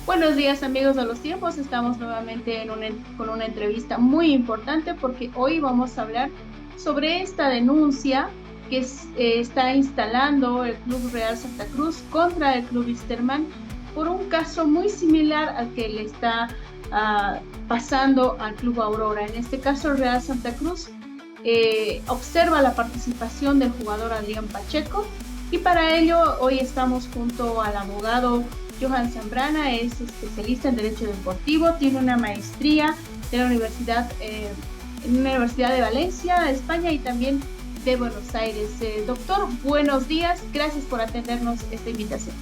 Buenos días amigos de los tiempos, estamos nuevamente con una entrevista muy importante porque hoy vamos a hablar sobre esta denuncia que está instalando el Club Real Santa Cruz contra el Club Wisterman por un caso muy similar al que le está pasando al Club Aurora. En este caso, el Real Santa Cruz observa la participación del jugador Adrián Pacheco y para ello hoy estamos junto al abogado Johan Zambrana. Es especialista en Derecho Deportivo, tiene una maestría de la en la Universidad de Valencia, España, y también de Buenos Aires. Doctor, buenos días, gracias por atendernos esta invitación.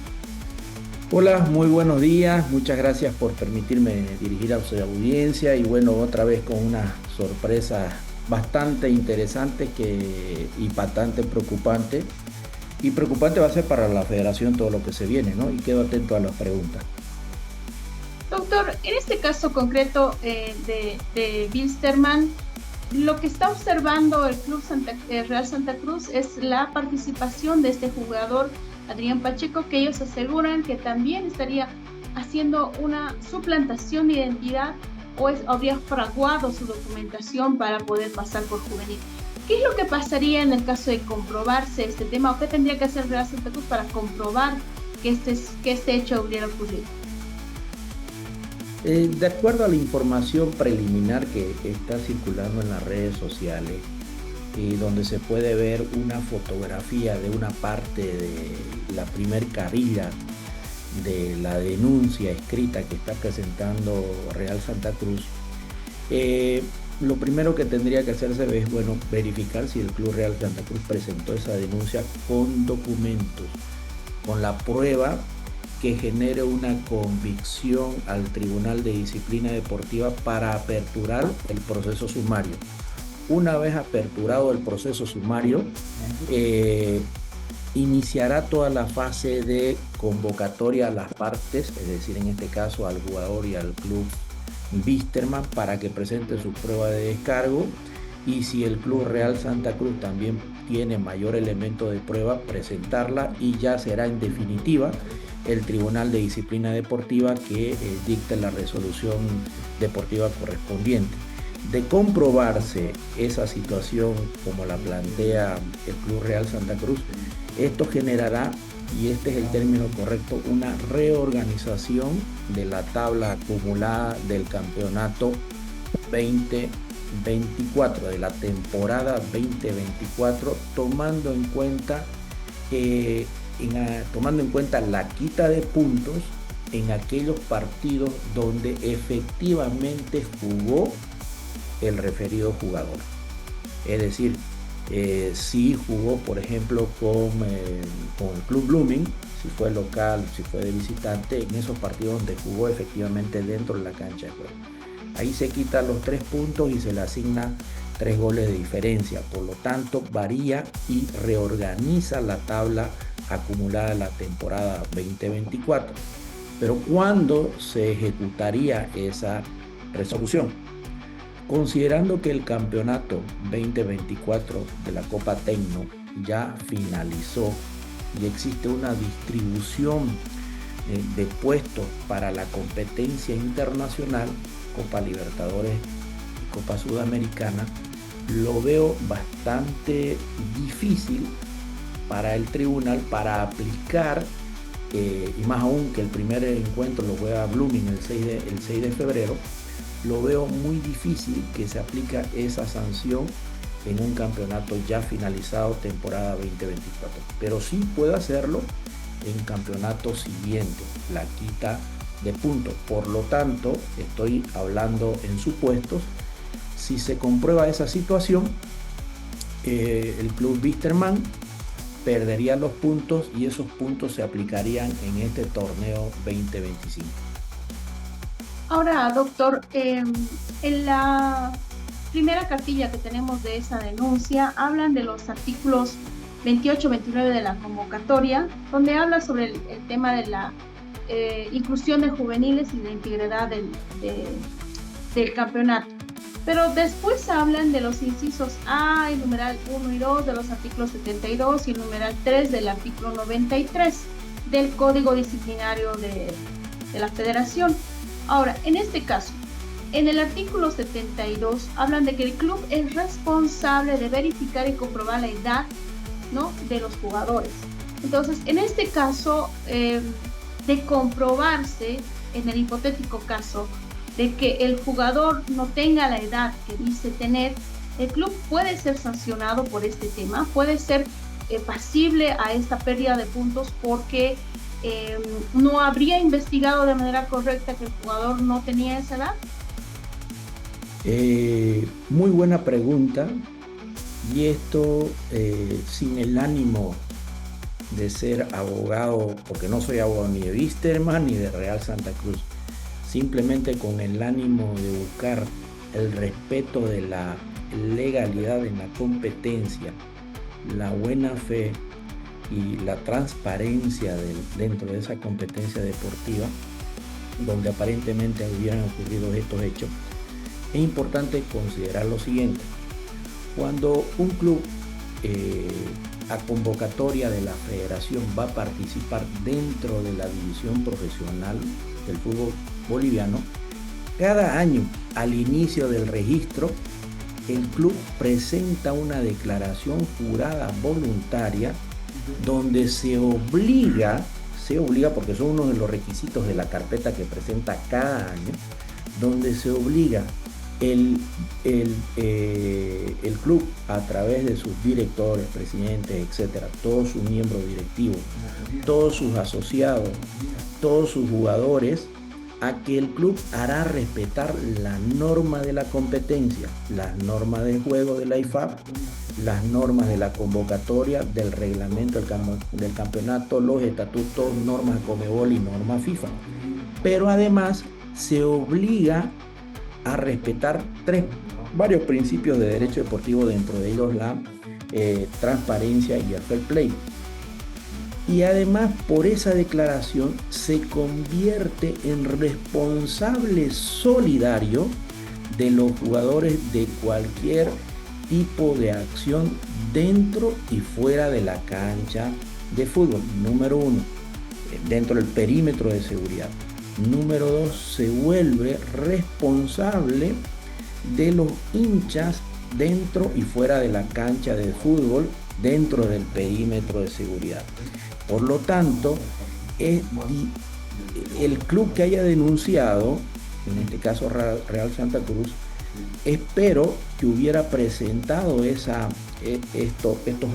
Hola, muy buenos días. Muchas gracias por permitirme dirigir a su audiencia y bueno, otra vez con una sorpresa bastante interesante y bastante preocupante. Y preocupante va a ser para la federación todo lo que se viene, ¿no? Y quedo atento a las preguntas. Doctor, en este caso concreto de Wilstermann, lo que está observando el Real Santa Cruz es la participación de este jugador, Adrián Pacheco, que ellos aseguran que también estaría haciendo una suplantación de identidad o habría fraguado su documentación para poder pasar por juvenil. ¿Qué es lo que pasaría en el caso de comprobarse este tema o qué tendría que hacer Real Santa Cruz para comprobar que este hecho hubiera ocurrido? De acuerdo a la información preliminar que está circulando en las redes sociales, donde se puede ver una fotografía de una parte de la primer carilla de la denuncia escrita que está presentando Real Santa Cruz, lo primero que tendría que hacerse es, bueno, verificar si el Club Real Santa Cruz presentó esa denuncia con documentos, con la prueba que genere una convicción al Tribunal de Disciplina Deportiva para aperturar el proceso sumario. Una vez aperturado el proceso sumario, iniciará toda la fase de convocatoria a las partes, es decir, en este caso al jugador y al club Wisterman, para que presente su prueba de descargo, y si el Club Real Santa Cruz también tiene mayor elemento de prueba, presentarla, y ya será en definitiva el Tribunal de Disciplina Deportiva que dicte la resolución deportiva correspondiente. De comprobarse esa situación como la plantea el Club Real Santa Cruz, esto generará, y este es el término correcto, una reorganización de la tabla acumulada del campeonato 2024, de la temporada 2024, tomando en cuenta la quita de puntos en aquellos partidos donde efectivamente jugó el referido jugador. Es decir, si jugó, por ejemplo, con el Club Blooming, si fue local, si fue de visitante, en esos partidos donde jugó efectivamente dentro de la cancha de juego. Ahí se quitan los 3 puntos y se le asigna 3 goles de diferencia. Por lo tanto, varía y reorganiza la tabla acumulada de la temporada 2024. Pero ¿cuándo se ejecutaría esa resolución? Considerando que el campeonato 2024 de la Copa Tecno ya finalizó y existe una distribución de puestos para la competencia internacional, Copa Libertadores y Copa Sudamericana, lo veo bastante difícil para el tribunal para aplicar, y más aún que el primer encuentro lo juega Blooming el 6 de febrero, lo veo muy difícil que se aplique esa sanción en un campeonato ya finalizado, temporada 2024. Pero sí puede hacerlo en campeonato siguiente, la quita de puntos. Por lo tanto, estoy hablando en supuestos. Si se comprueba esa situación, el club Wisterman perdería los puntos y esos puntos se aplicarían en este torneo 2025. Ahora, doctor, en la primera cartilla que tenemos de esa denuncia hablan de los artículos 28-29 de la convocatoria, donde habla sobre el tema de la inclusión de juveniles y la integridad del campeonato. Pero después hablan de los incisos A, el numeral 1 y 2 de los artículos 72 y el numeral 3 del artículo 93 del Código Disciplinario de la federación. Ahora, en este caso, en el artículo 72 hablan de que el club es responsable de verificar y comprobar la edad, ¿no?, de los jugadores. Entonces, en este caso, de comprobarse, en el hipotético caso de que el jugador no tenga la edad que dice tener, el club puede ser sancionado por este tema, puede ser pasible a esta pérdida de puntos porque no habría investigado de manera correcta que el jugador no tenía esa edad. Muy buena pregunta, y esto sin el ánimo de ser abogado, porque no soy abogado ni de Vísterman ni de Real Santa Cruz, simplemente con el ánimo de buscar el respeto de la legalidad en la competencia, la buena fe y la transparencia dentro de esa competencia deportiva, donde aparentemente hubieran ocurrido estos hechos. Es importante considerar lo siguiente: cuando un club a convocatoria de la federación va a participar dentro de la división profesional del fútbol boliviano, cada año al inicio del registro el club presenta una declaración jurada voluntaria donde se obliga porque son uno de los requisitos de la carpeta que presenta cada año, donde se obliga el club, a través de sus directores, presidentes, etcétera, todos sus miembros directivos, todos sus asociados, todos sus jugadores, a que el club hará respetar la norma de la competencia, las normas de juego de la IFAB, las normas de la convocatoria, del reglamento del campeonato, los estatutos, normas Conmebol y normas FIFA. Pero además se obliga a respetar varios principios de derecho deportivo, dentro de ellos la transparencia y el fair play. Y además, por esa declaración se convierte en responsable solidario de los jugadores de cualquier tipo de acción dentro y fuera de la cancha de fútbol. Número 1, dentro del perímetro de seguridad. Número 2, se vuelve responsable de los hinchas dentro y fuera de la cancha de fútbol, dentro del perímetro de seguridad. Por lo tanto, el club que haya denunciado, en este caso Real Santa Cruz, espero que hubiera presentado estos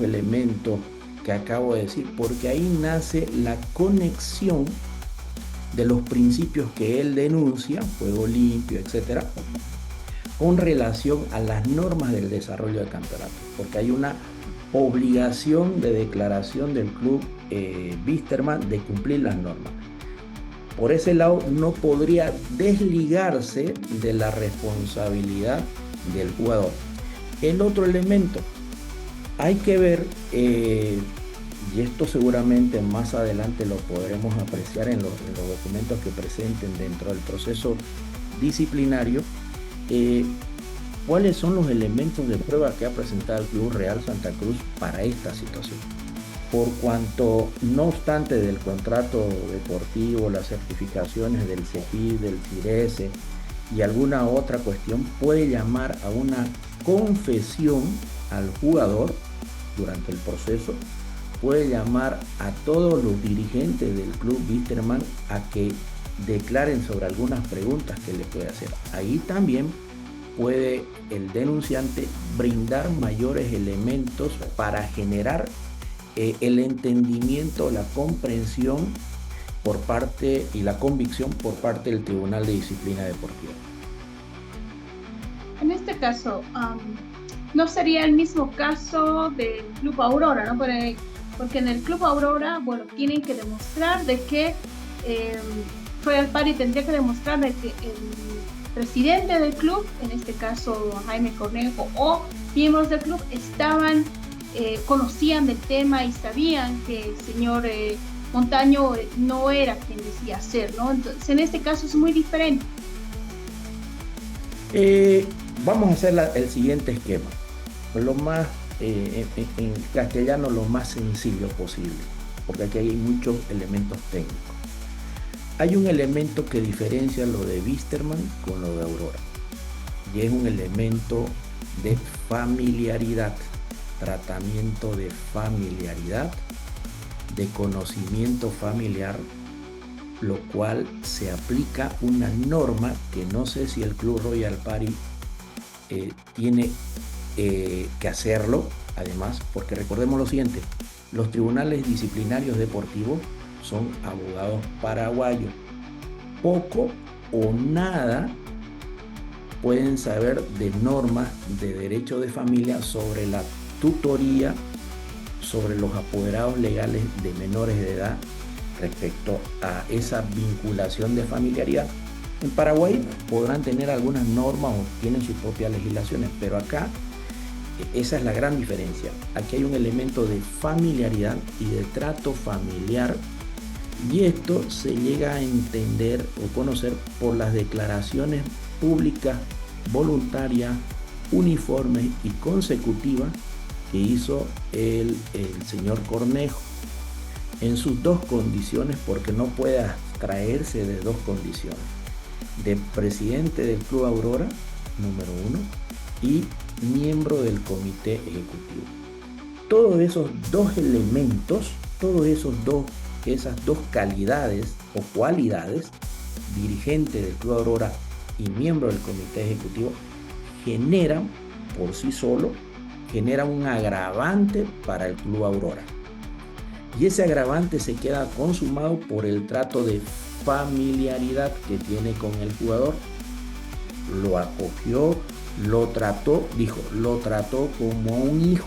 elementos que acabo de decir, porque ahí nace la conexión de los principios que él denuncia, juego limpio, etcétera, con relación a las normas del desarrollo del campeonato, porque hay una obligación de declaración del club Vísterman de cumplir las normas. Por ese lado no podría desligarse de la responsabilidad del jugador. El otro elemento, hay que ver, y esto seguramente más adelante lo podremos apreciar en los documentos que presenten dentro del proceso disciplinario, cuáles son los elementos de prueba que ha presentado el Club Real Santa Cruz para esta situación. Por cuanto, no obstante del contrato deportivo, las certificaciones del CEPID, del CIRESE y alguna otra cuestión, puede llamar a una confesión al jugador durante el proceso, puede llamar a todos los dirigentes del Club Vísterman a que declaren sobre algunas preguntas que le puede hacer. Ahí también puede el denunciante brindar mayores elementos para generar el entendimiento, la comprensión por parte y la convicción por parte del Tribunal de Disciplina Deportiva. En este caso, no sería el mismo caso del Club Aurora, ¿no? Porque en el Club Aurora, bueno, tienen que demostrar de que Royal Party tendría que demostrar de que el presidente del club, en este caso Jaime Cornejo, o miembros del club conocían del tema y sabían que el señor Montaño no era quien decía ser, ¿no? Entonces, en este caso es muy diferente. Vamos a hacer el siguiente esquema, lo más, en castellano, lo más sencillo posible, porque aquí hay muchos elementos técnicos. Hay un elemento que diferencia lo de Wisterman con lo de Aurora, y es un elemento de familiaridad, tratamiento de familiaridad, de conocimiento familiar, lo cual se aplica una norma que no sé si el Club Royal Party tiene que hacerlo, además, porque recordemos lo siguiente: los tribunales disciplinarios deportivos son abogados paraguayos. Poco o nada pueden saber de normas de derecho de familia sobre la tutoría, sobre los apoderados legales de menores de edad respecto a esa vinculación de familiaridad. En Paraguay podrán tener algunas normas o tienen sus propias legislaciones, pero acá esa es la gran diferencia. Aquí hay un elemento de familiaridad y de trato familiar, y esto se llega a entender o conocer por las declaraciones públicas, voluntarias, uniformes y consecutivas que hizo el señor Cornejo en sus dos condiciones, porque no puede abstraerse de dos condiciones: de presidente del Club Aurora, número 1, y miembro del comité ejecutivo. Todos esos dos elementos, esas dos calidades o cualidades, dirigente del Club Aurora y miembro del comité ejecutivo, generan por sí solo un agravante para el Club Aurora. Y ese agravante se queda consumado por el trato de familiaridad que tiene con el jugador. Lo acogió, lo trató como a un hijo.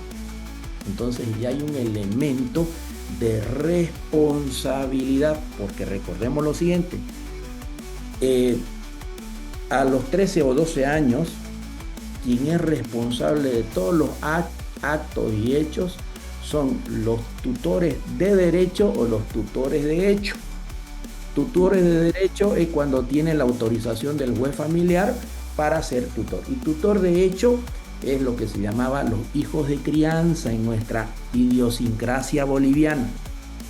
Entonces ya hay un elemento de responsabilidad, porque recordemos lo siguiente: a los 13 o 12 años, quien es responsable de todos los actos y hechos son los tutores de derecho o los tutores de hecho. Tutores de derecho es cuando tienen la autorización del juez familiar para ser tutor, y tutor de hecho es lo que se llamaba los hijos de crianza en nuestra idiosincrasia boliviana,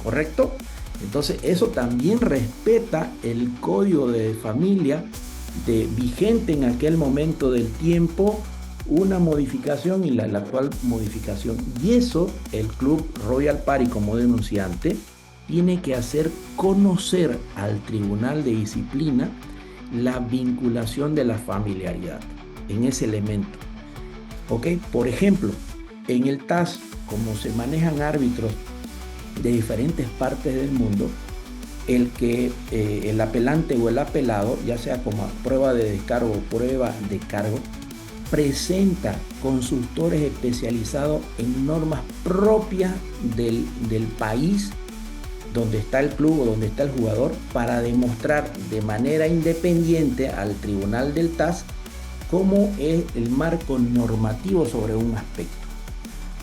¿correcto? Entonces eso también respeta el código de familia vigente en aquel momento del tiempo, una modificación y la actual modificación. Y eso el Club Royal Party, como denunciante, tiene que hacer conocer al Tribunal de Disciplina la vinculación de la familiaridad en ese elemento. ¿Ok? Por ejemplo, en el TAS, como se manejan árbitros de diferentes partes del mundo, el apelante o el apelado, ya sea como prueba de descargo o prueba de cargo, presenta consultores especializados en normas propias del país donde está el club o donde está el jugador, para demostrar de manera independiente al tribunal del TAS cómo es el marco normativo sobre un aspecto.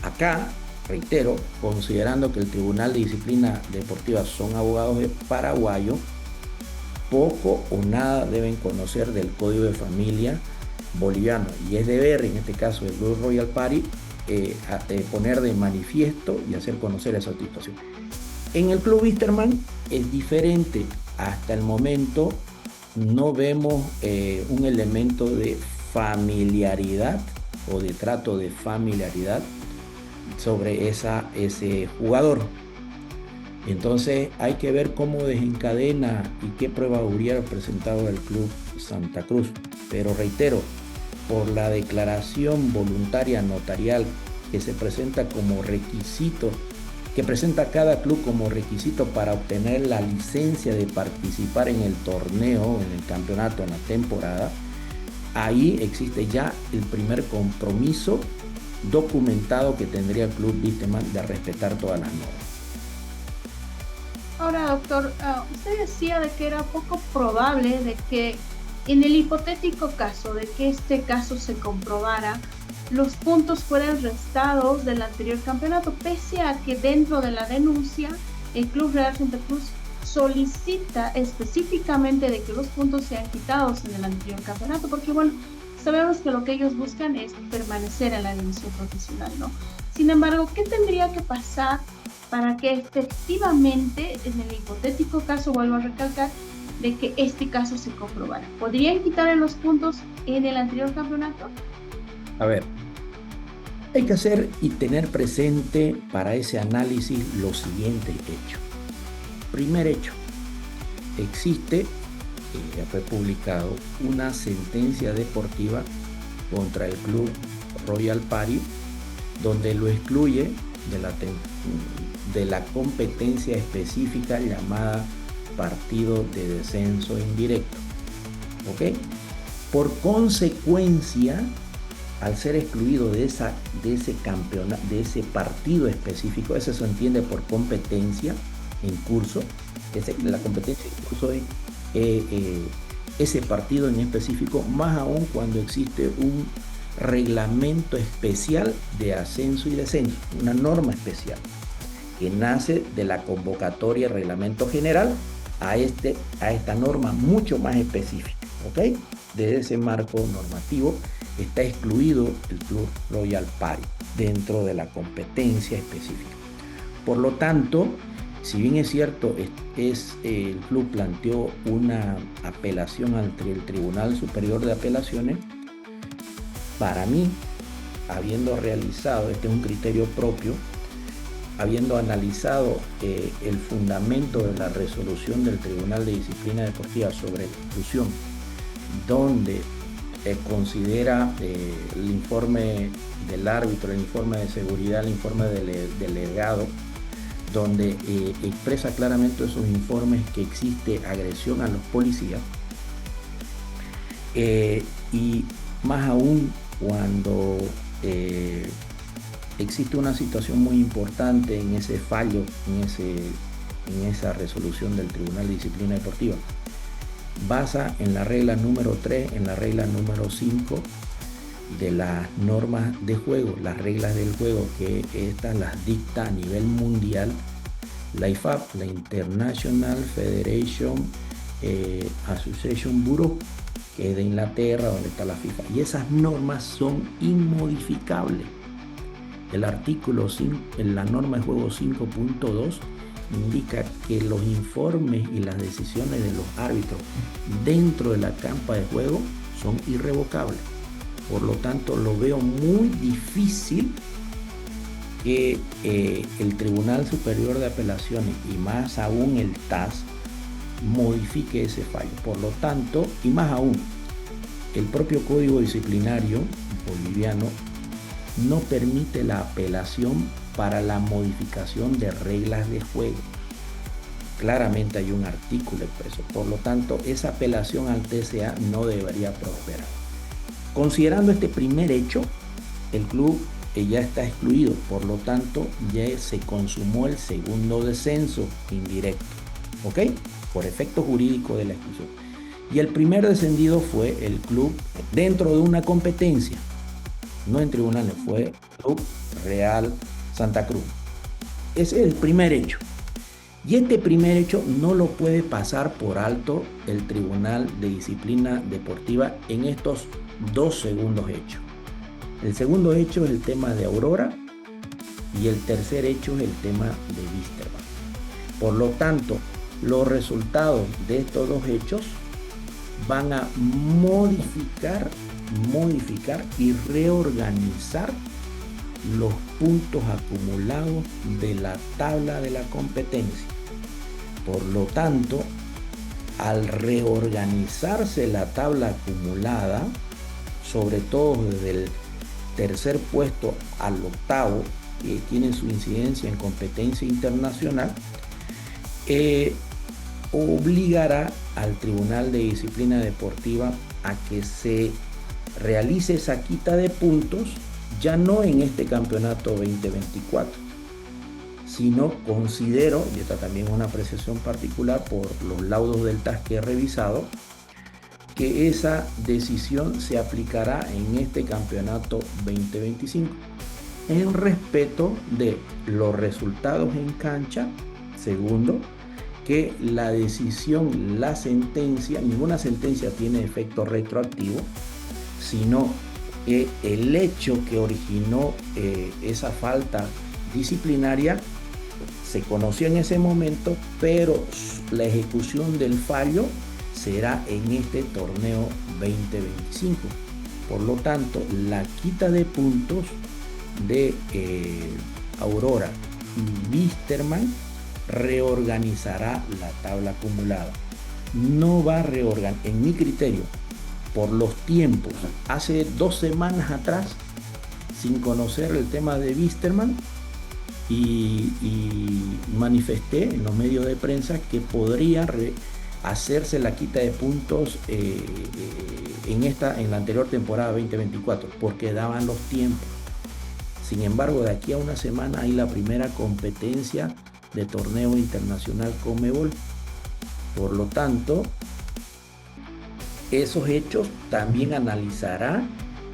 Acá, reitero, considerando que el Tribunal de Disciplina Deportiva son abogados paraguayos, poco o nada deben conocer del Código de Familia boliviano, y es deber, en este caso del Club Royal Party, poner de manifiesto y hacer conocer esa situación. En el Club Wisterman es diferente. Hasta el momento no vemos un elemento de familiaridad o de trato de familiaridad sobre ese jugador. Entonces hay que ver cómo desencadena y qué prueba hubiera presentado el Club Santa Cruz. Pero reitero, por la declaración voluntaria notarial que se presenta como requisito, que presenta cada club como requisito para obtener la licencia de participar en el torneo, en el campeonato, en la temporada, ahí existe ya el primer compromiso documentado que tendría el Club Wisterman de respetar todas las normas. Ahora, doctor, usted decía de que era poco probable de que en el hipotético caso de que este caso se comprobara, los puntos fueran restados del anterior campeonato, pese a que dentro de la denuncia el Club Real Santa Cruz solicita específicamente de que los puntos sean quitados en el anterior campeonato, porque bueno, sabemos que lo que ellos buscan es permanecer en la división profesional, ¿no? Sin embargo, ¿qué tendría que pasar para que efectivamente, en el hipotético caso, vuelvo a recalcar, de que este caso se comprobara? ¿Podrían quitarle los puntos en el anterior campeonato? A ver, hay que hacer y tener presente para ese análisis los siguientes hechos. Primer hecho, existe, ya fue publicado, una sentencia deportiva contra el club Royal Party, donde lo excluye de la competencia específica llamada partido de descenso indirecto. ¿Ok? Por consecuencia, al ser excluido de ese campeonato, de ese partido específico, eso se entiende por competencia en curso, la competencia en curso es ese partido en específico, más aún cuando existe un reglamento especial de ascenso y descenso, una norma especial que nace de la convocatoria reglamento general a esta norma mucho más específica, ¿ok? De ese marco normativo está excluido el Club Royal Party dentro de la competencia específica. Por lo tanto, si bien es cierto, el club planteó una apelación ante el Tribunal Superior de Apelaciones, para mí, habiendo realizado, este es un criterio propio, habiendo analizado el fundamento de la resolución del Tribunal de Disciplina Deportiva sobre la exclusión, donde considera el informe del árbitro, el informe de seguridad, el informe del delegado, donde expresa claramente esos informes que existe agresión a los policías, y más aún cuando existe una situación muy importante en ese fallo, en esa resolución del Tribunal de Disciplina Deportiva, basa en la regla número 3, en la regla número 5 de las normas de juego, las reglas del juego, que estas las dicta a nivel mundial la IFAB, la International Federation Association Bureau, que es de Inglaterra, donde está la FIFA, y esas normas son inmodificables. El artículo 5, en la norma de juego 5.2, indica que los informes y las decisiones de los árbitros dentro de la campa de juego son irrevocables. Por lo tanto, lo veo muy difícil que el Tribunal Superior de Apelaciones, y más aún el TAS, modifique ese fallo. Por lo tanto, y más aún, el propio Código Disciplinario boliviano no permite la apelación para la modificación de reglas de juego. Claramente hay un artículo expreso. Por lo tanto, esa apelación al TCA no debería prosperar. Considerando este primer hecho, el club ya está excluido. Por lo tanto, ya se consumó el segundo descenso indirecto, ¿ok? Por efecto jurídico de la exclusión. Y el primer descendido fue el club dentro de una competencia, no en tribunales, fue Club Real Santa Cruz. Ese es el primer hecho. Y este primer hecho no lo puede pasar por alto el Tribunal de Disciplina Deportiva en estos dos segundos hechos. El segundo hecho es el tema de Aurora y el tercer hecho es el tema de Vísterman. Por lo tanto, los resultados de estos dos hechos van a modificar y reorganizar los puntos acumulados de la tabla de la competencia. Por lo tanto, al reorganizarse la tabla acumulada, sobre todo desde el tercer puesto al octavo, que tiene su incidencia en competencia internacional, obligará al Tribunal de Disciplina Deportiva a que se realice esa quita de puntos, ya no en este campeonato 2024, sino considero, y esta también es una apreciación particular por los laudos del TAS que he revisado, que esa decisión se aplicará en este campeonato 2025, en respeto de los resultados en cancha. Segundo, que la decisión, la sentencia, ninguna sentencia tiene efecto retroactivo, sino que el hecho que originó esa falta disciplinaria se conoció en ese momento, pero la ejecución del fallo será en este torneo 2025. Por lo tanto, la quita de puntos de Aurora y Vísterman reorganizará la tabla acumulada. No va a reorganizar, en mi criterio, por los tiempos. Hace 2 semanas atrás, sin conocer el tema de Vísterman, y manifesté en los medios de prensa que podría hacerse la quita de puntos en la anterior temporada 2024, porque daban los tiempos. Sin embargo, de aquí a una semana hay la primera competencia de torneo internacional Conmebol. Por lo tanto, esos hechos también analizará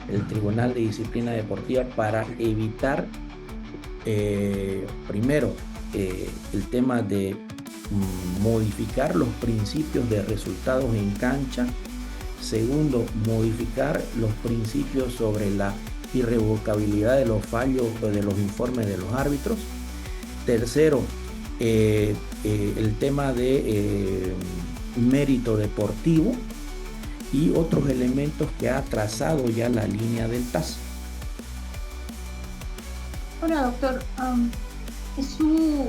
el Tribunal de Disciplina Deportiva para evitar, primero, el tema de modificar los principios de resultados en cancha. Segundo, modificar los principios sobre la irrevocabilidad de los fallos de los informes de los árbitros. Tercero, el tema de mérito deportivo y otros elementos que ha trazado ya la línea del TAS. Ahora, doctor, en su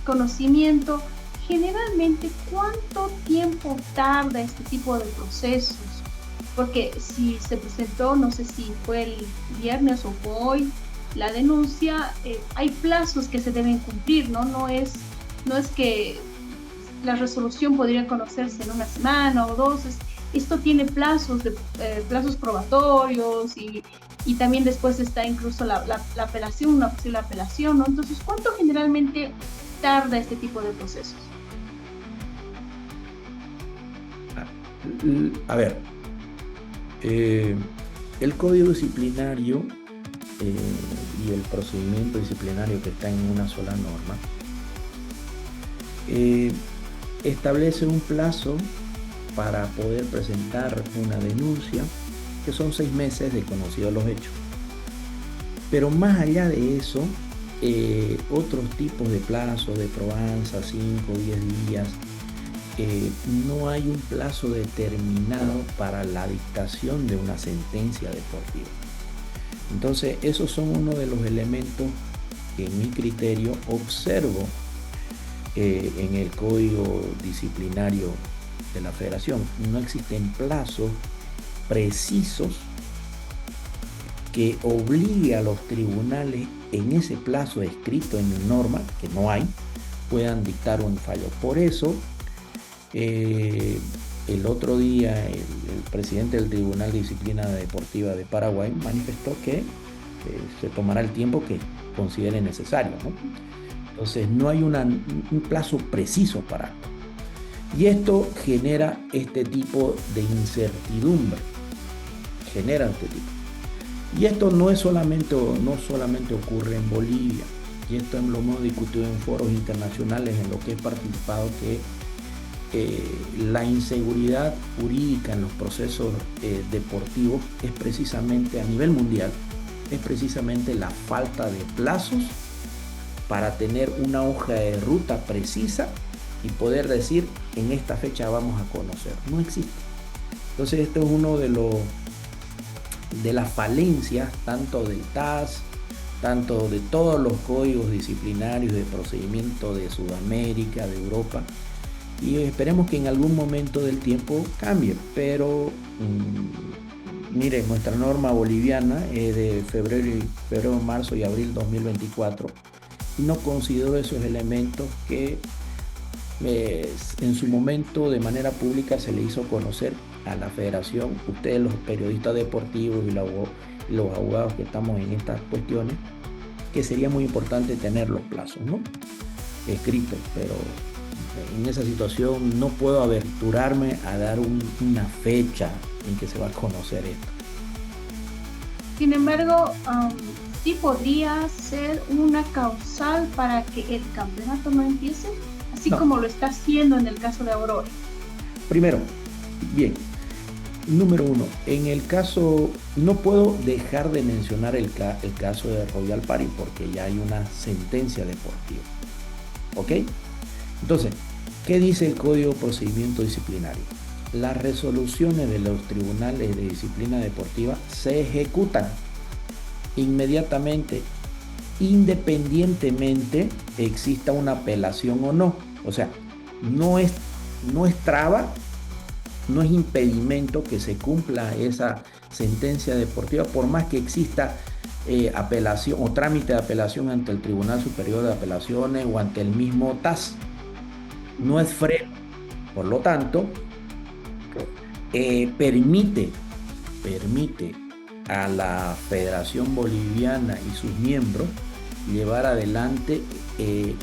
conocimiento, generalmente, ¿cuánto tiempo tarda este tipo de procesos? Porque si se presentó, no sé si fue el viernes o fue hoy, la denuncia, hay plazos que se deben cumplir, ¿no? No es que la resolución podría conocerse en una semana o 2. Esto tiene plazos probatorios y también después está incluso la apelación, una posible apelación, ¿no? Entonces, ¿cuánto generalmente tarda este tipo de procesos? A ver, el código disciplinario y el procedimiento disciplinario que está en una sola norma establece un plazo para poder presentar una denuncia, que son 6 meses de conocidos los hechos. Pero más allá de eso, otros tipos de plazo de probanza, 5 o 10 días, no hay un plazo determinado para la dictación de una sentencia deportiva. Entonces, esos son uno de los elementos que en mi criterio observo en el código disciplinario de la federación. No existen plazos precisos que obligue a los tribunales en ese plazo escrito en norma, que no hay, puedan dictar un fallo. Por eso, el otro día el presidente del Tribunal de Disciplina Deportiva de Paraguay manifestó que se tomará el tiempo que considere necesario, ¿no? Entonces no hay un plazo preciso para esto. Y esto genera este tipo de incertidumbre. Y esto no solamente ocurre en Bolivia. Y esto lo hemos discutido en foros internacionales en los que he participado, que la inseguridad jurídica en los procesos deportivos es precisamente, a nivel mundial, es precisamente la falta de plazos para tener una hoja de ruta precisa y poder decir, en esta fecha vamos a conocer. No existe. Entonces esto es uno de las falencias, tanto del TAS, tanto de todos los códigos disciplinarios de procedimiento de Sudamérica, de Europa, y esperemos que en algún momento del tiempo cambie. Pero mire, nuestra norma boliviana es de febrero, marzo y abril 2024, y no considero esos elementos que en su momento de manera pública se le hizo conocer a la federación. Ustedes, los periodistas deportivos y los abogados que estamos en estas cuestiones, que sería muy importante tener los plazos, ¿no?, escritos. Pero en esa situación no puedo aventurarme a dar una fecha en que se va a conocer esto. Sin embargo, sí podría ser una causal para que el campeonato no empiece, así como lo está haciendo en el caso de Aurora. Primero, bien, número 1, en el caso, no puedo dejar de mencionar el caso de Royal Party porque ya hay una sentencia deportiva. ¿Ok? Entonces, ¿Qué dice el Código de Procedimiento Disciplinario? Las resoluciones de los tribunales de disciplina deportiva se ejecutan inmediatamente, independientemente exista una apelación o no. O sea, no es traba, no es impedimento que se cumpla esa sentencia deportiva, por más que exista apelación o trámite de apelación ante el Tribunal Superior de Apelaciones o ante el mismo TAS. No es freno. Por lo tanto, permite a la Federación Boliviana y sus miembros llevar adelante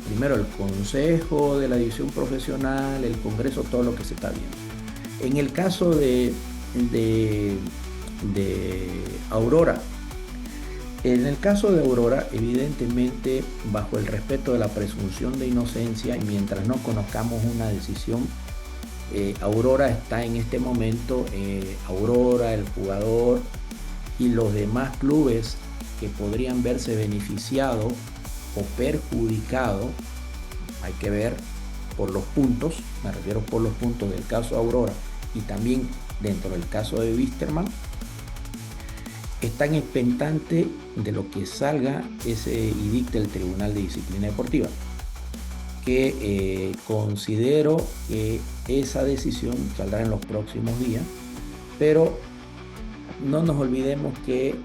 primero el Consejo de la División Profesional, el Congreso, todo lo que se está viendo. En el caso de Aurora, evidentemente, bajo el respeto de la presunción de inocencia y mientras no conozcamos una decisión, Aurora está en este momento, Aurora, el jugador y los demás clubes que podrían verse beneficiados o perjudicados, hay que ver por los puntos, me refiero por los puntos del caso Aurora y también dentro del caso de Wisterman, están expectantes de lo que salga y dicte el Tribunal de Disciplina Deportiva, que considero que esa decisión saldrá en los próximos días, pero no nos olvidemos que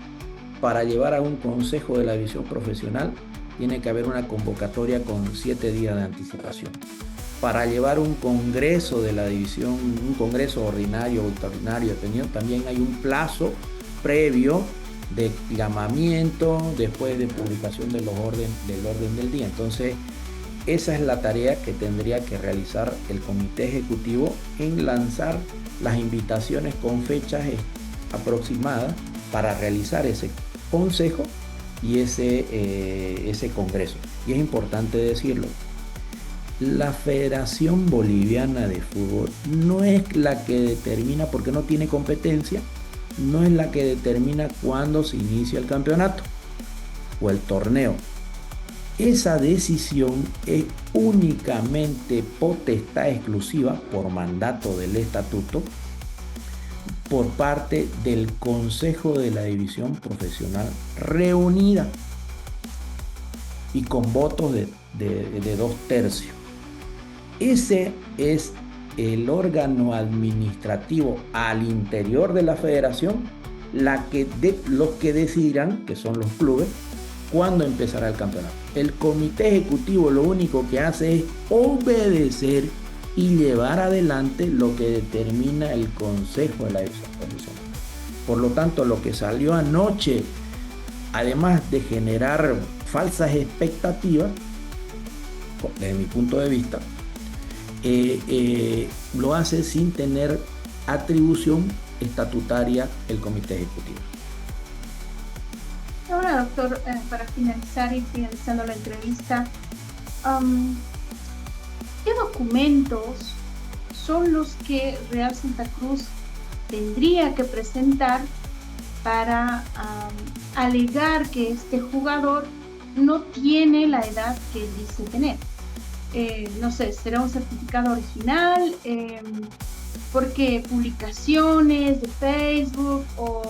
para llevar a un consejo de la división profesional tiene que haber una convocatoria con 7 días de anticipación. Para llevar un congreso de la división, un congreso ordinario o extraordinario, también hay un plazo previo de llamamiento después de publicación del orden del día. Entonces, esa es la tarea que tendría que realizar el comité ejecutivo en lanzar las invitaciones con fechas aproximadas para realizar ese consejo y ese congreso. Y es importante decirlo, la Federación Boliviana de Fútbol no es la que determina, porque no tiene competencia, no es la que determina cuándo se inicia el campeonato o el torneo. Esa decisión es únicamente potestad exclusiva por mandato del estatuto por parte del Consejo de la División Profesional reunida y con votos de 2/3. Ese es el órgano administrativo al interior de la federación, los que decidirán, que son los clubes, cuándo empezará el campeonato. El comité ejecutivo lo único que hace es obedecer y llevar adelante lo que determina el Consejo de la División Profesional. Por lo tanto, lo que salió anoche, además de generar falsas expectativas, desde mi punto de vista, lo hace sin tener atribución estatutaria el comité ejecutivo. Ahora, doctor, para finalizando la entrevista, ¿qué documentos son los que Real Santa Cruz tendría que presentar para alegar que este jugador no tiene la edad que dice tener? No sé, ¿será un certificado original? Porque publicaciones de Facebook o,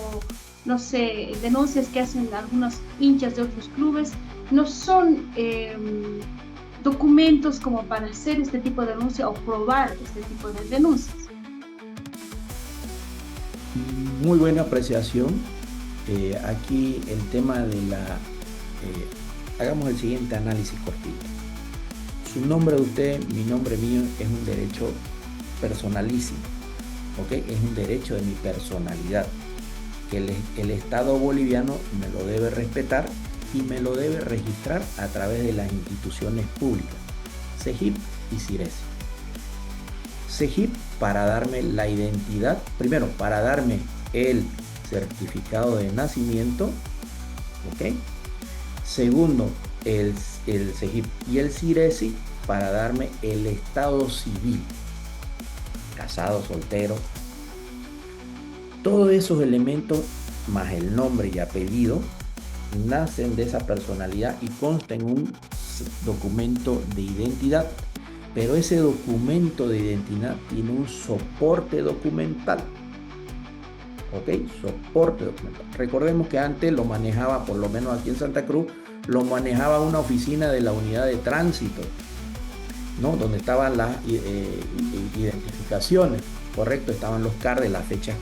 no sé, denuncias que hacen algunos hinchas de otros clubes no son documentos como para hacer este tipo de denuncia o probar este tipo de denuncias. Muy buena apreciación. Aquí el tema de hagamos el siguiente análisis cortito. Su nombre de usted, mi nombre mío, es un derecho personalísimo, ¿ok? Es un derecho de mi personalidad, que el Estado boliviano me lo debe respetar y me lo debe registrar a través de las instituciones públicas, CEGIP y CIRESI. CEGIP para darme la identidad, primero para darme el certificado de nacimiento, ¿ok? Segundo, el CEGIP y el CIRESI para darme el estado civil, casado, soltero. Todos esos elementos más el nombre y apellido nacen de esa personalidad y constan en un documento de identidad pero ese documento de identidad tiene un soporte documental. ¿Ok? Soporte documental. Recordemos que antes lo manejaba, por lo menos aquí en Santa Cruz, lo manejaba una oficina de la unidad de tránsito, ¿no? Donde estaban las identificaciones, correcto, estaban los cards, las fechas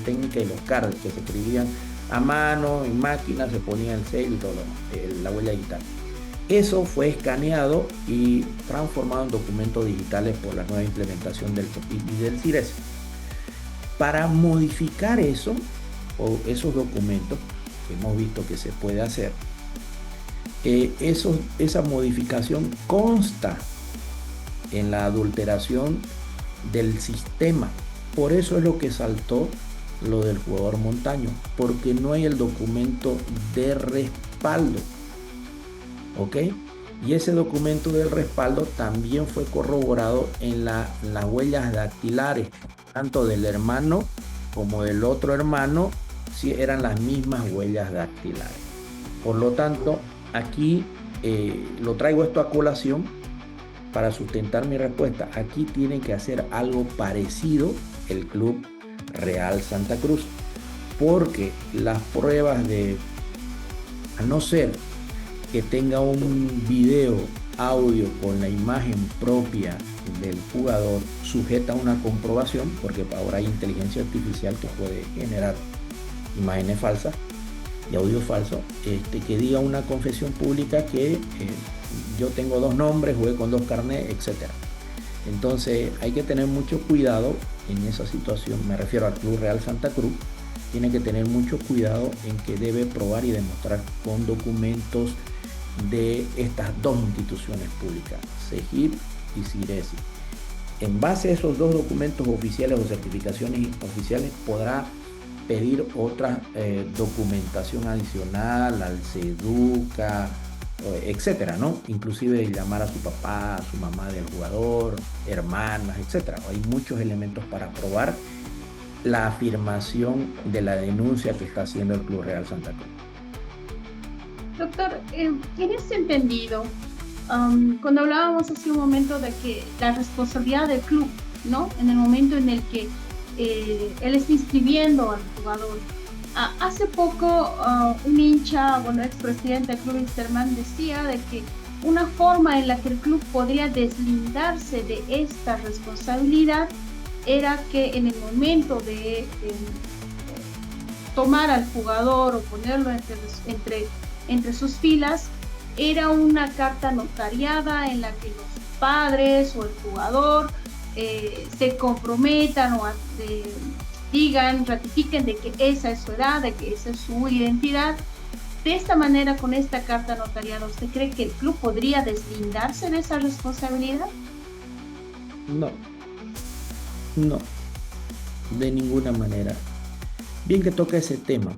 técnicas y los cards que se escribían a mano, en máquina, se ponía el sello y todo, la huella digital. Eso fue escaneado y transformado en documentos digitales por la nueva implementación del TOPIC y del CIRES. Para modificar eso, o esos documentos que hemos visto que se puede hacer, esa modificación consta en la adulteración del sistema. Por eso es lo que saltó lo del jugador Montaño, porque no hay el documento de respaldo. ¿Ok? Y ese documento de respaldo también fue corroborado en las huellas dactilares, tanto del hermano como del otro hermano, si eran las mismas huellas dactilares. Por lo tanto, aquí lo traigo esto a colación para sustentar mi respuesta. Aquí tiene que hacer algo parecido el Club Real Santa Cruz, porque las pruebas a no ser que tenga un video, audio con la imagen propia del jugador sujeta a una comprobación, porque ahora hay inteligencia artificial que puede generar imágenes falsas y audio falso, que diga una confesión pública que yo tengo 2 nombres, jugué con 2 carnets, etc. Entonces hay que tener mucho cuidado en esa situación. Me refiero al Club Real Santa Cruz. Tiene que tener mucho cuidado en que debe probar y demostrar con documentos de estas 2 instituciones públicas, CEGIP y CIRESI. En base a esos 2 documentos oficiales o certificaciones oficiales podrá pedir otra documentación adicional al SEDUCA, etcétera, ¿no? Inclusive llamar a su papá, a su mamá del jugador, hermanas, etcétera. Hay muchos elementos para probar la afirmación de la denuncia que está haciendo el Club Real Santa Cruz. Doctor, en ese entendido, cuando hablábamos hace un momento de que la responsabilidad del club, ¿no? En el momento en el que él está inscribiendo al jugador. Hace poco un hincha, expresidente del club Wisterman, decía de que una forma en la que el club podría deslindarse de esta responsabilidad era que en el momento de tomar al jugador o ponerlo entre sus filas, era una carta notariada en la que los padres o el jugador se comprometan o digan, ratifiquen de que esa es su edad, de que esa es su identidad. De esta manera, con esta carta notariada, ¿usted cree que el club podría deslindarse de esa responsabilidad? No, de ninguna manera. Bien que toca ese tema.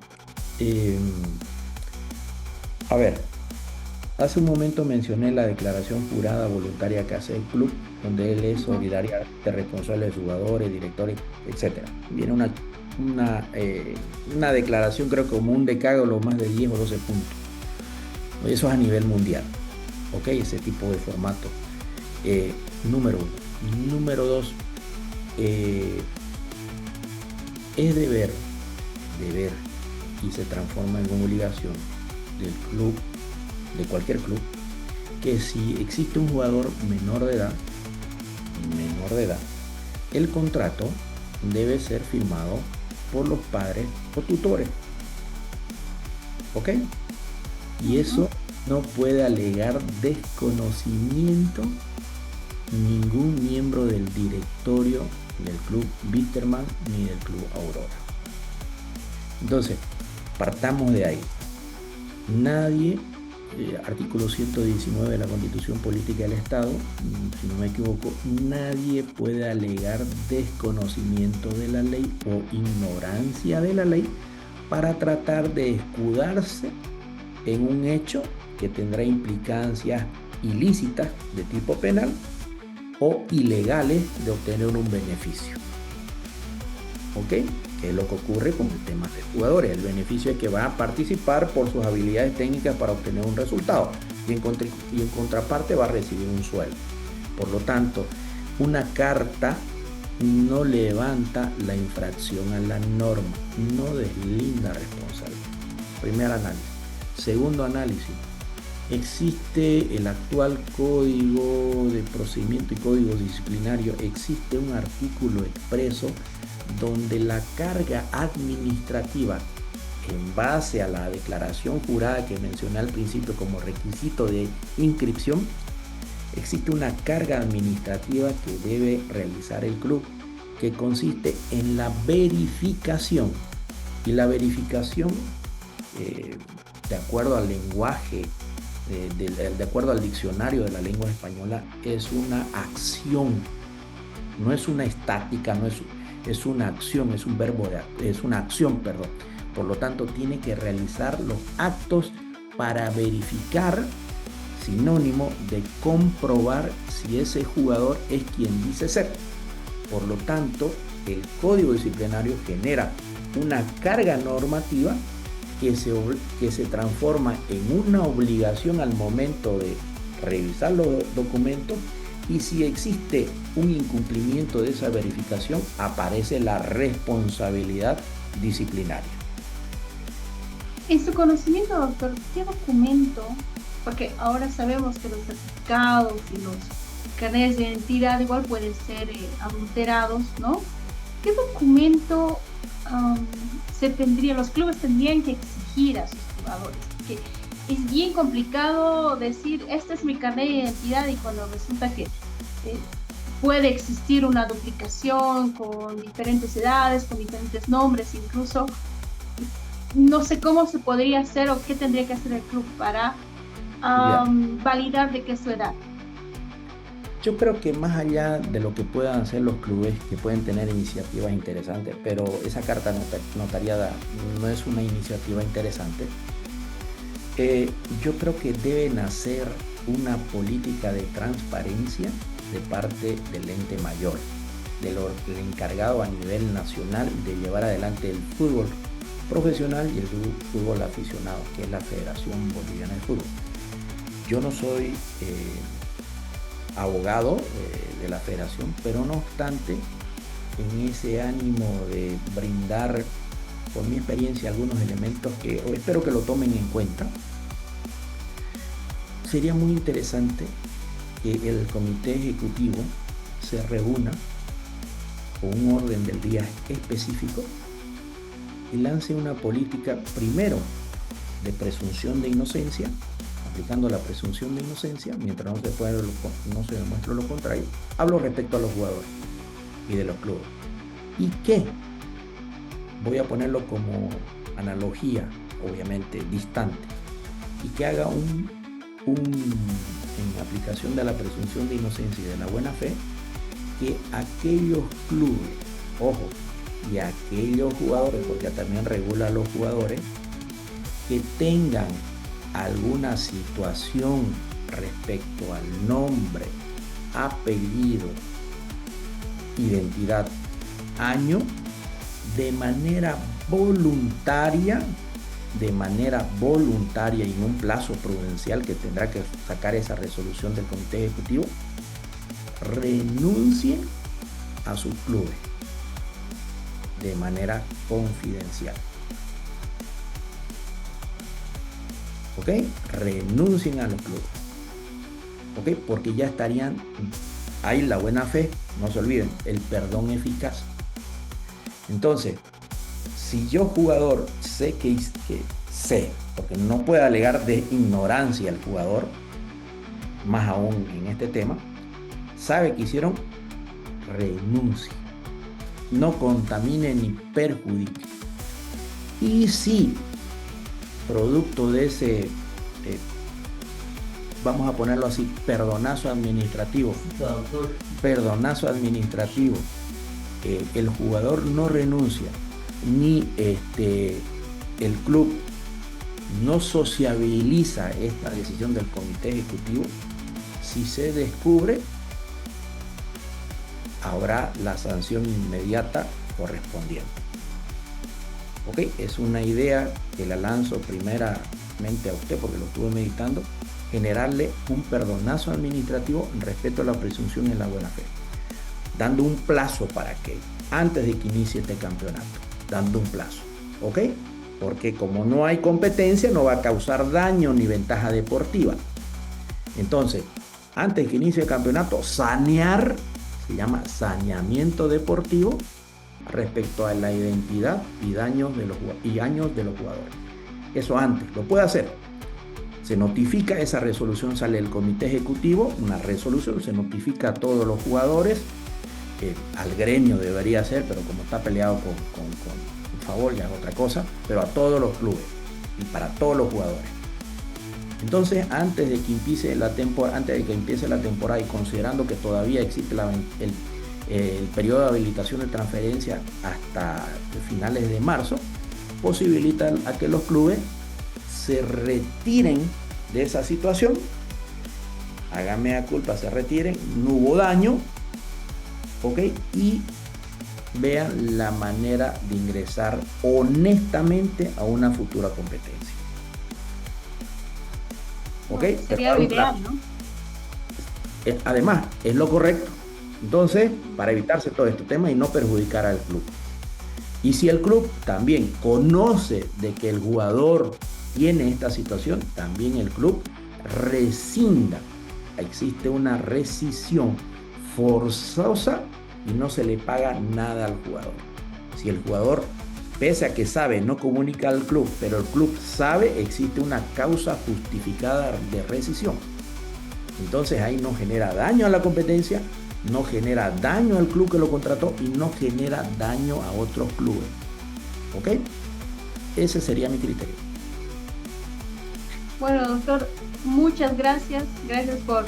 A ver, hace un momento mencioné la declaración jurada voluntaria que hace el club, donde él es solidariamente responsable de jugadores, directores, etc. Viene una declaración, creo que como un decálogo, más de 10 o 12 puntos. Eso es a nivel mundial, ¿ok? Ese tipo de formato. Número 1. Número 2, es deber, y se transforma en una obligación del club, de cualquier club, que si existe un jugador menor de edad, el contrato debe ser firmado por los padres o tutores, ¿ok? Y eso no puede alegar desconocimiento ningún miembro del directorio del club Wisterman ni del club Aurora. Entonces, partamos de ahí. Nadie, artículo 119 de la Constitución Política del Estado, si no me equivoco, nadie puede alegar desconocimiento de la ley o ignorancia de la ley para tratar de escudarse en un hecho que tendrá implicancias ilícitas de tipo penal o ilegales de obtener un beneficio. ¿Ok? Que es lo que ocurre con el tema de jugadores. El beneficio es que va a participar por sus habilidades técnicas para obtener un resultado y en contraparte va a recibir un sueldo. Por lo tanto, una carta no levanta la infracción a la norma, no deslinda responsabilidad. Primer análisis. Segundo análisis. Existe el actual Código de Procedimiento y Código Disciplinario, existe un artículo expreso donde la carga administrativa, en base a la declaración jurada que mencioné al principio como requisito de inscripción, existe una carga administrativa que debe realizar el club, que consiste en la verificación. Y la verificación, de acuerdo al lenguaje, de acuerdo al diccionario de la lengua española, es una acción, no es una estática, es una acción, es un verbo, es una acción, perdón. Por lo tanto, tiene que realizar los actos para verificar, sinónimo de comprobar si ese jugador es quien dice ser. Por lo tanto, el Código Disciplinario genera una carga normativa que se transforma en una obligación al momento de revisar los documentos, y si existe un incumplimiento de esa verificación, aparece la responsabilidad disciplinaria. En su conocimiento, doctor, ¿qué documento? Porque ahora sabemos que los certificados y los carnets de identidad igual pueden ser adulterados, ¿no? ¿Qué documento los clubes tendrían que exigir a sus jugadores? Que es bien complicado decir, este es mi carnet de identidad, y cuando resulta que puede existir una duplicación con diferentes edades, con diferentes nombres, incluso no sé cómo se podría hacer o qué tendría que hacer el club para validar de qué es su edad. Yo creo que más allá de lo que puedan hacer los clubes, que pueden tener iniciativas interesantes, pero esa carta notariada no es una iniciativa interesante, yo creo que debe nacer una política de transparencia de parte del ente mayor, del encargado a nivel nacional de llevar adelante el fútbol profesional y el fútbol aficionado, que es la Federación Boliviana de Fútbol. Yo no soy abogado de la federación, pero no obstante, en ese ánimo de brindar, por mi experiencia, algunos elementos que espero que lo tomen en cuenta, sería muy interesante que el comité ejecutivo se reúna con un orden del día específico y lance una política, primero, de presunción de inocencia, aplicando la presunción de inocencia mientras no se demuestre lo contrario. Hablo respecto a los jugadores y de los clubes. ¿Y qué? Voy a ponerlo como analogía, obviamente distante, y que haga en aplicación de la presunción de inocencia y de la buena fe, que aquellos clubes, ojo, y aquellos jugadores, porque también regula a los jugadores, que tengan alguna situación respecto al nombre, apellido, identidad, año, de manera voluntaria y en un plazo prudencial que tendrá que sacar esa resolución del comité ejecutivo, renuncien a sus clubes de manera confidencial. ¿Ok? Renuncien a los clubes. ¿Ok? Porque ya estarían ahí la buena fe, no se olviden, el perdón eficaz. Entonces, si yo jugador sé, porque no puede alegar de ignorancia el jugador, más aún en este tema, sabe que hicieron, renuncie. No contamine ni perjudique. Y si producto de ese, vamos a ponerlo así, perdonazo administrativo, el jugador no renuncia, ni el club no sociabiliza esta decisión del comité ejecutivo, si se descubre, habrá la sanción inmediata correspondiente. Ok, es una idea que la lanzo primeramente a usted porque lo estuve meditando, generarle un perdonazo administrativo respecto a la presunción en la buena fe, dando un plazo para que antes de que inicie este campeonato, dando un plazo, ¿ok? Porque como no hay competencia, no va a causar daño ni ventaja deportiva. Entonces, antes de que inicie el campeonato, sanear, se llama saneamiento deportivo respecto a la identidad y años de los jugadores. Eso antes, lo puede hacer. Se notifica, esa resolución sale del comité ejecutivo, una resolución, se notifica a todos los jugadores, al gremio debería ser, pero como está peleado con favor ya es otra cosa, pero a todos los clubes y para todos los jugadores. Entonces, antes de que empiece la temporada y considerando que todavía existe el periodo de habilitación de transferencia hasta finales de marzo, posibilita a que los clubes se retiren de esa situación, háganme a culpa, se retiren, no hubo daño, ¿ok? Y vean la manera de ingresar honestamente a una futura competencia. ¿Ok? Sería lo ideal, ¿no? Además, es lo correcto. Entonces, para evitarse todo este tema y no perjudicar al club. Y si el club también conoce de que el jugador tiene esta situación, también el club rescinda. Existe una rescisión forzosa y no se le paga nada al jugador. Si el jugador, pese a que sabe, no comunica al club, pero el club sabe, existe una causa justificada de rescisión. Entonces ahí no genera daño a la competencia, no genera daño al club que lo contrató y no genera daño a otros clubes. ¿Ok? Ese sería mi criterio. Bueno, doctor, muchas gracias. Gracias por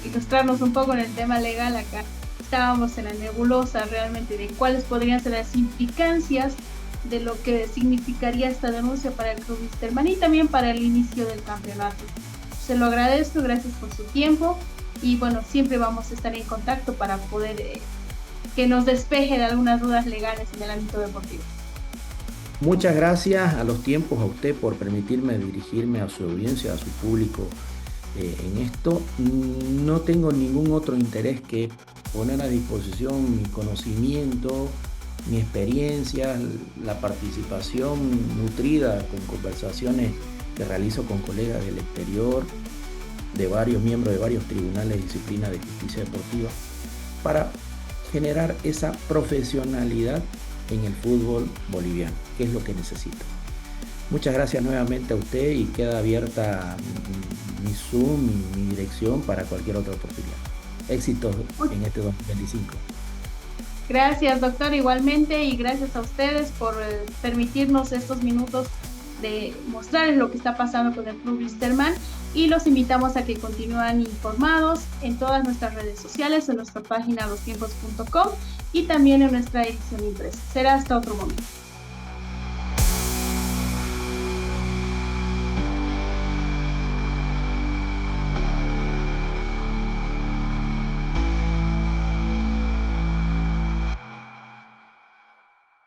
ilustrarnos un poco en el tema legal acá. Estábamos en la nebulosa realmente de cuáles podrían ser las implicancias de lo que significaría esta denuncia para el Club Wisterman y también para el inicio del campeonato. Se lo agradezco, gracias por su tiempo y bueno, siempre vamos a estar en contacto para poder que nos despeje de algunas dudas legales en el ámbito deportivo. Muchas gracias a los tiempos, a usted por permitirme dirigirme a su audiencia, a su público en esto. No tengo ningún otro interés que poner a disposición mi conocimiento, mi experiencia, la participación nutrida con conversaciones que realizo con colegas del exterior, de varios miembros de varios tribunales de disciplina de justicia deportiva, para generar esa profesionalidad en el fútbol boliviano, que es lo que necesito. Muchas gracias nuevamente a usted y queda abierta mi Zoom, mi dirección para cualquier otra oportunidad. Éxitos en este 2025. Gracias, doctor, igualmente, y gracias a ustedes por permitirnos estos minutos de mostrarles lo que está pasando con el Club Wisterman y los invitamos a que continúen informados en todas nuestras redes sociales, en nuestra página lostiempos.com y también en nuestra edición impresa. Será hasta otro momento.